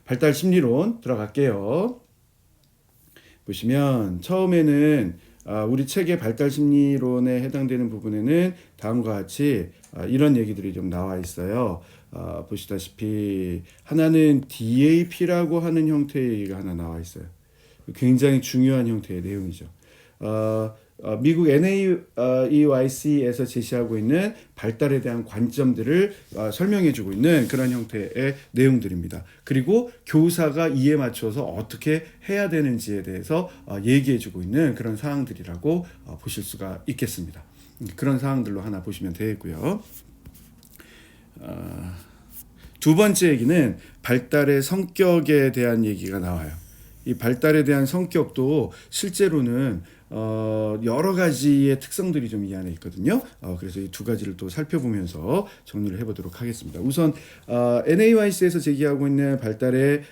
발달 심리론 들어갈게요. 보시면 처음에는 우리 책의 발달 심리론에 해당되는 부분에는 다음과 같이 이런 얘기들이 좀 나와 있어요. 보시다시피 하나는 DAP라고 하는 형태의 얘기가 하나 나와 있어요. 굉장히 중요한 형태의 내용이죠. 미국 NAEYC에서 제시하고 있는 발달에 대한 관점들을 설명해주고 있는 그런 형태의 내용들입니다. 그리고 교사가 이에 맞춰서 어떻게 해야 되는지에 대해서 얘기해주고 있는 그런 사항들이라고 보실 수가 있겠습니다. 그런 사항들로 하나 보시면 되겠고요. 두 번째 얘기는 발달의 성격에 대한 얘기가 나와요. 이 발달에 대한 성격도 실제로는 여러 가지의 특성들이 좀 이 안에 있거든요. 그래서 이 두 가지를 또 살펴보면서 정리를 해보도록 하겠습니다. 우선 NAYC에서 제기하고 있는 발달에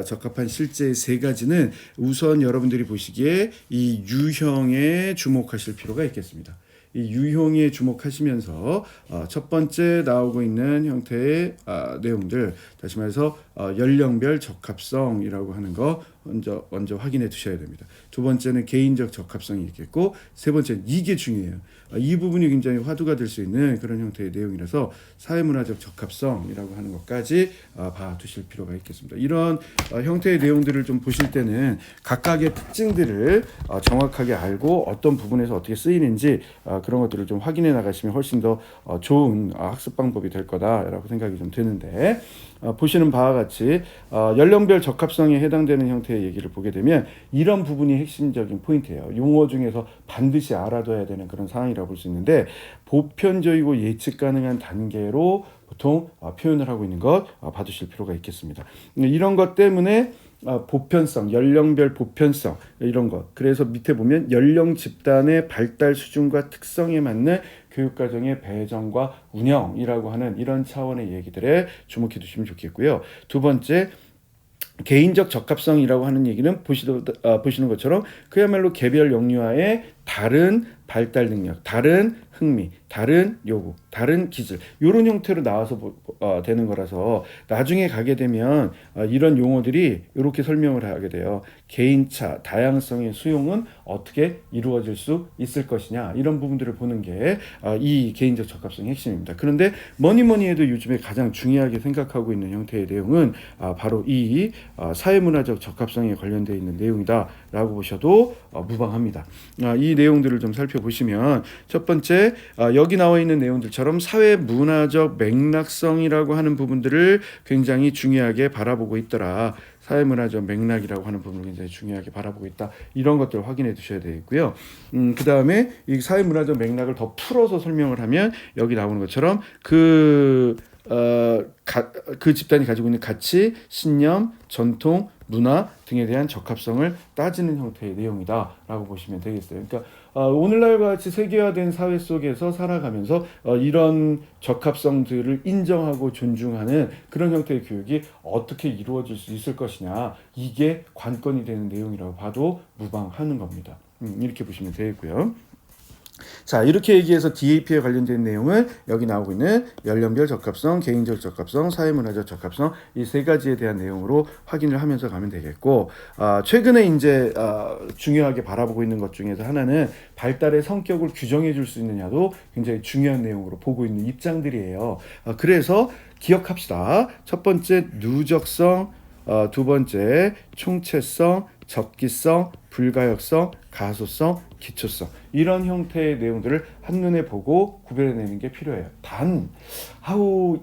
적합한 실제 세 가지는 우선 여러분들이 보시기에 이 유형에 주목하실 필요가 있겠습니다. 이 유형에 주목하시면서 첫 번째 나오고 있는 형태의 내용들, 다시 말해서 연령별 적합성이라고 하는 거 먼저 확인해 두셔야 됩니다. 두 번째는 개인적 적합성이 있겠고, 세 번째는 이게 중요해요. 이 부분이 굉장히 화두가 될 수 있는 그런 형태의 내용이라서 사회문화적 적합성이라고 하는 것까지 봐두실 필요가 있겠습니다. 이런 형태의 내용들을 좀 보실 때는 각각의 특징들을 정확하게 알고 어떤 부분에서 어떻게 쓰이는지 그런 것들을 좀 확인해 나가시면 훨씬 더 좋은 학습 방법이 될 거다라고 생각이 좀 드는데, 보시는 바와 같이 연령별 적합성에 해당되는 형태의 얘기를 보게 되면 이런 부분이 핵심적인 포인트예요. 용어 중에서 반드시 알아둬야 되는 그런 상황이라고 볼 수 있는데, 보편적이고 예측 가능한 단계로 보통 표현을 하고 있는 것 봐두실 필요가 있겠습니다. 이런 것 때문에 보편성, 연령별 보편성 이런 것. 그래서 밑에 보면 연령 집단의 발달 수준과 특성에 맞는 교육과정의 배정과 운영이라고 하는 이런 차원의 얘기들에 주목해 두시면 좋겠고요. 두 번째, 개인적 적합성이라고 하는 얘기는 보시는 것처럼 그야말로 개별 영유아의 다른 발달 능력, 다른 흥미, 다른 요구, 다른 기질 이런 형태로 나와서 되는 거라서 나중에 가게 되면 이런 용어들이 이렇게 설명을 하게 돼요. 개인차, 다양성의 수용은 어떻게 이루어질 수 있을 것이냐, 이런 부분들을 보는 게 이 개인적 적합성의 핵심입니다. 그런데 뭐니 해도 요즘에 가장 중요하게 생각하고 있는 형태의 내용은 바로 이 사회문화적 적합성에 관련되어 있는 내용이다라고 보셔도 무방합니다. 이 내용들을 좀 살펴보시면 첫 번째, 여기 나와 있는 내용들처럼 사회문화적 맥락성이라고 하는 부분들을 굉장히 중요하게 바라보고 있더라. 사회문화적 맥락이라고 하는 부분을 굉장히 중요하게 바라보고 있다. 이런 것들을 확인해 두셔야 되겠고요. 그 다음에 이 사회문화적 맥락을 더 풀어서 설명을 하면 여기 나오는 것처럼 그 집단이 가지고 있는 가치, 신념, 전통, 문화 등에 대한 적합성을 따지는 형태의 내용이다라고 보시면 되겠어요. 그러니까 오늘날과 같이 세계화된 사회 속에서 살아가면서 이런 적합성들을 인정하고 존중하는 그런 형태의 교육이 어떻게 이루어질 수 있을 것이냐, 이게 관건이 되는 내용이라고 봐도 무방하는 겁니다. 이렇게 보시면 되겠고요. 자, 이렇게 얘기해서 DAP에 관련된 내용은 여기 나오고 있는 연령별 적합성, 개인적 적합성, 사회문화적 적합성 이 세 가지에 대한 내용으로 확인을 하면서 가면 되겠고, 최근에 이제 중요하게 바라보고 있는 것 중에서 하나는 발달의 성격을 규정해 줄 수 있느냐도 굉장히 중요한 내용으로 보고 있는 입장들이에요. 그래서 기억합시다. 첫 번째, 누적성, 두 번째, 총체성, 접기성, 불가역성, 가소성, 기초성 이런 형태의 내용들을 한눈에 보고 구별해내는 게 필요해요. 단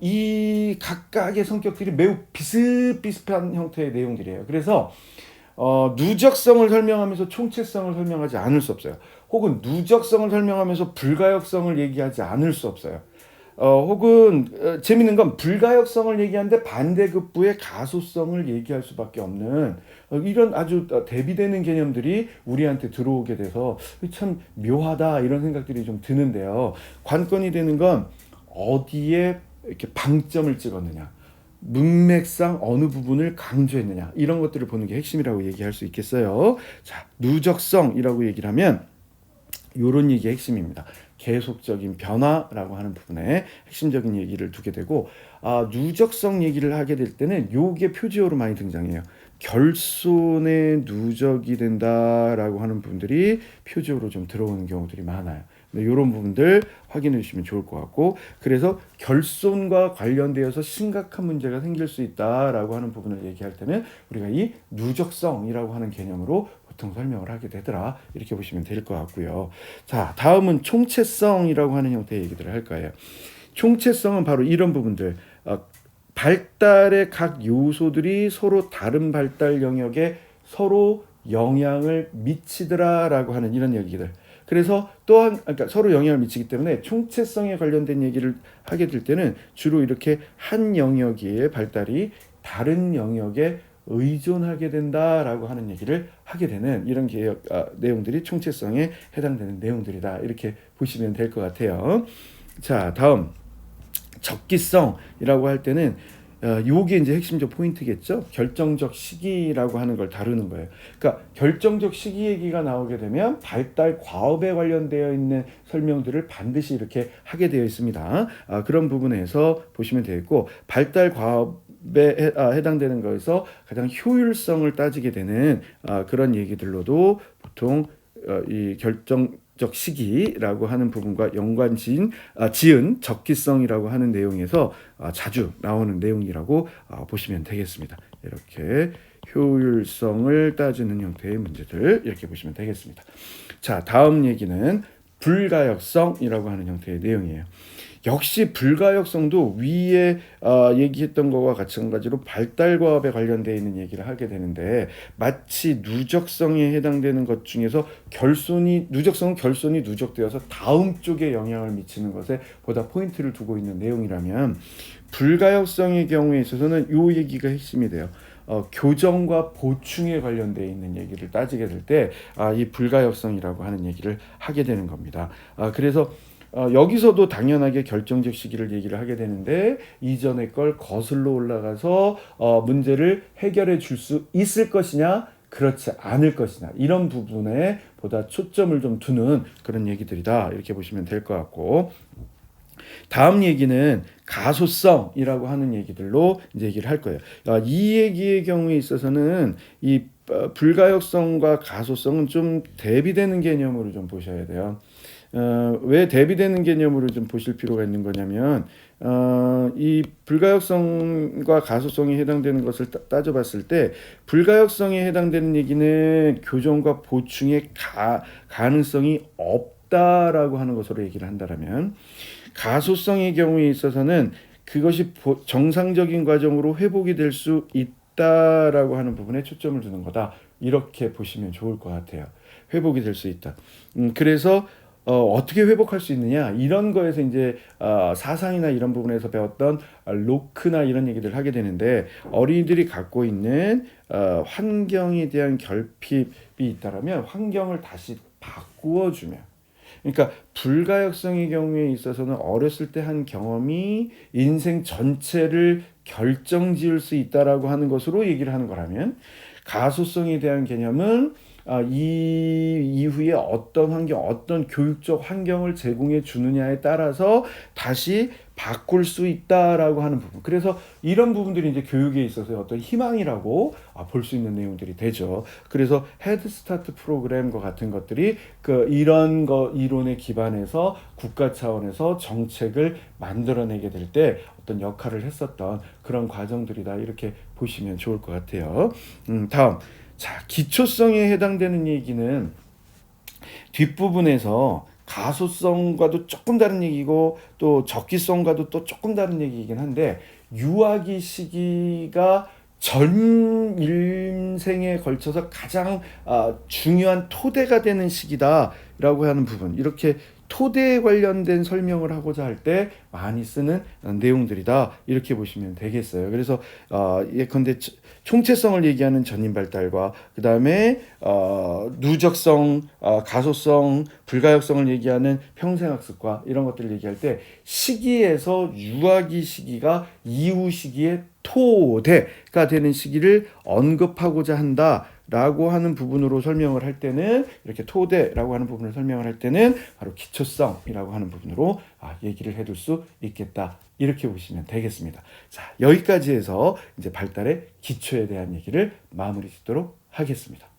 이 각각의 성격들이 매우 비슷비슷한 형태의 내용들이에요. 그래서 누적성을 설명하면서 총체성을 설명하지 않을 수 없어요. 혹은 누적성을 설명하면서 불가역성을 얘기하지 않을 수 없어요. 혹은 재밌는 건 불가역성을 얘기하는데 반대급부의 가소성을 얘기할 수밖에 없는 이런 아주 대비되는 개념들이 우리한테 들어오게 돼서 참 묘하다 이런 생각들이 좀 드는데요. 관건이 되는 건 어디에 이렇게 방점을 찍었느냐, 문맥상 어느 부분을 강조했느냐, 이런 것들을 보는 게 핵심이라고 얘기할 수 있겠어요. 자, 누적성이라고 얘기를 하면 이런 얘기가 핵심입니다. 계속적인 변화라고 하는 부분에 핵심적인 얘기를 두게 되고, 누적성 얘기를 하게 될 때는 요게 표지어로 많이 등장해요. 결손의 누적이 된다라고 하는 부분들이 표지어로 좀 들어오는 경우들이 많아요. 이런 부분들 확인해 주시면 좋을 것 같고, 그래서 결손과 관련되어서 심각한 문제가 생길 수 있다라고 하는 부분을 얘기할 때는 우리가 이 누적성이라고 하는 개념으로 보통 설명을 하게 되더라, 이렇게 보시면 될 것 같고요. 자, 다음은 총체성이라고 하는 형태의 얘기들을 할 거예요. 총체성은 바로 이런 부분들, 발달의 각 요소들이 서로 다른 발달 영역에 서로 영향을 미치더라라고 하는 이런 얘기들. 그래서 또한, 그러니까 서로 영향을 미치기 때문에 총체성에 관련된 얘기를 하게 될 때는 주로 이렇게 한 영역의 발달이 다른 영역에 의존하게 된다라고 하는 얘기를 하게 되는 이런 내용들이 총체성에 해당되는 내용들이다, 이렇게 보시면 될 것 같아요. 자, 다음 적기성이라고 할 때는 요게 이제 핵심적 포인트겠죠. 결정적 시기라고 하는 걸 다루는 거예요. 그러니까 결정적 시기 얘기가 나오게 되면 발달 과업에 관련되어 있는 설명들을 반드시 이렇게 하게 되어 있습니다. 그런 부분에서 보시면 되겠고, 발달 과업에 해당되는 거에서 가장 효율성을 따지게 되는 그런 얘기들로도 보통 이 결정적 시기라고 하는 부분과 연관 지은 적기성이라고 하는 내용에서 자주 나오는 내용이라고 보시면 되겠습니다. 이렇게 효율성을 따지는 형태의 문제들, 이렇게 보시면 되겠습니다. 자, 다음 얘기는 불가역성이라고 하는 형태의 내용이에요. 역시 불가역성도 위에 얘기했던 것과 마찬가지로 발달 과업에 관련되어 있는 얘기를 하게 되는데, 마치 누적성에 해당되는 것 중에서 누적성은 결손이 누적되어서 다음 쪽에 영향을 미치는 것에 보다 포인트를 두고 있는 내용이라면, 불가역성의 경우에 있어서는 이 얘기가 핵심이 돼요. 교정과 보충에 관련되어 있는 얘기를 따지게 될 때 이 불가역성이라고 하는 얘기를 하게 되는 겁니다. 그래서 여기서도 당연하게 결정적 시기를 얘기를 하게 되는데, 이전의 걸 거슬러 올라가서 문제를 해결해 줄 수 있을 것이냐, 그렇지 않을 것이냐, 이런 부분에 보다 초점을 좀 두는 그런 얘기들이다, 이렇게 보시면 될 것 같고, 다음 얘기는 가소성이라고 하는 얘기들로 이제 얘기를 할 거예요. 이 얘기의 경우에 있어서는 이 불가역성과 가소성은 좀 대비되는 개념으로 좀 보셔야 돼요. 왜 대비되는 개념으로 좀 보실 필요가 있는 거냐면, 이 불가역성과 가소성에 해당되는 것을 따져봤을 때, 불가역성에 해당되는 얘기는 교정과 보충의 가능성이 없다라고 하는 것으로 얘기를 한다면, 가소성의 경우에 있어서는 그것이 정상적인 과정으로 회복이 될 수 있다라고 하는 부분에 초점을 두는 거다, 이렇게 보시면 좋을 것 같아요. 회복이 될 수 있다. 그래서 어떻게 회복할 수 있느냐, 이런 거에서 이제 사상이나 이런 부분에서 배웠던 로크나 이런 얘기들을 하게 되는데, 어린이들이 갖고 있는 환경에 대한 결핍이 있다라면 환경을 다시 바꾸어주면, 그러니까 불가역성의 경우에 있어서는 어렸을 때 한 경험이 인생 전체를 결정지을 수 있다라고 하는 것으로 얘기를 하는 거라면, 가소성에 대한 개념은 이 이후에 어떤 환경, 어떤 교육적 환경을 제공해 주느냐에 따라서 다시 바꿀 수 있다라고 하는 부분. 그래서 이런 부분들이 이제 교육에 있어서 어떤 희망이라고 볼 수 있는 내용들이 되죠. 그래서 헤드스타트 프로그램과 같은 것들이 이런 이론에 기반해서 국가 차원에서 정책을 만들어내게 될 때 어떤 역할을 했었던 그런 과정들이다, 이렇게 보시면 좋을 것 같아요. 다음, 자, 기초성에 해당되는 얘기는 뒷부분에서 가소성과도 조금 다른 얘기고, 또 적기성과도 또 조금 다른 얘기이긴 한데, 유아기 시기가 전 인생에 걸쳐서 가장 중요한 토대가 되는 시기다라고 하는 부분, 이렇게 토대에 관련된 설명을 하고자 할 때 많이 쓰는 내용들이다, 이렇게 보시면 되겠어요. 그래서 예컨대 총체성을 얘기하는 전인 발달과, 그 다음에 누적성, 가소성, 불가역성을 얘기하는 평생학습과, 이런 것들을 얘기할 때 시기에서 유아기 시기가 이후 시기의 토대가 되는 시기를 언급하고자 한다, 라고 하는 부분으로 설명을 할 때는, 이렇게 토대라고 하는 부분을 설명을 할 때는 바로 기초성이라고 하는 부분으로 얘기를 해둘 수 있겠다. 이렇게 보시면 되겠습니다. 자, 여기까지 해서 이제 발달의 기초에 대한 얘기를 마무리 짓도록 하겠습니다.